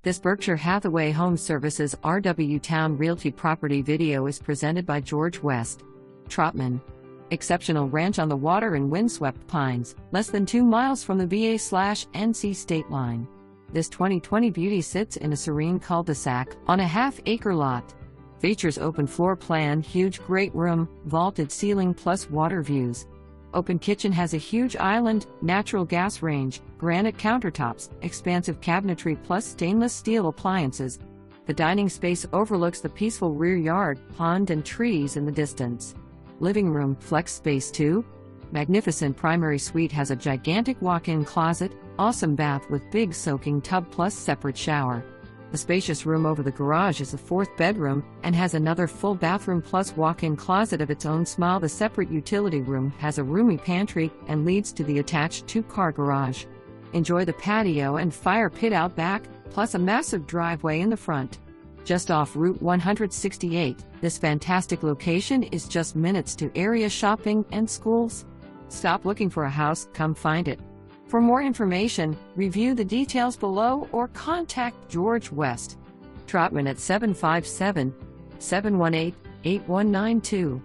This Berkshire Hathaway HomeServices RW Towne Realty property video is presented by George West. Trotman. Exceptional ranch on the water in windswept pines, less than 2 miles from the VA/NC state line. This 2020 beauty sits in a serene cul-de-sac on a half-acre lot. Features open floor plan, huge great room, vaulted ceiling plus water views. Open kitchen has a huge island, natural gas range, granite countertops, expansive cabinetry plus stainless steel appliances. The dining space overlooks the peaceful rear yard, pond and trees in the distance. Living room, flex space too. Magnificent primary suite has a gigantic walk-in closet, awesome bath with big soaking tub plus separate shower. The spacious room over the garage is the 4th bedroom, and has another full bathroom plus walk-in closet of its own small. The separate utility room has a roomy pantry and leads to the attached 2-car garage. Enjoy the patio and fire pit out back, plus a massive driveway in the front. Just off Route 168, this fantastic location is just minutes to area shopping and schools. Stop looking for a house, come find it. For more information, review the details below or contact George West. Trotman at 757-718-8192.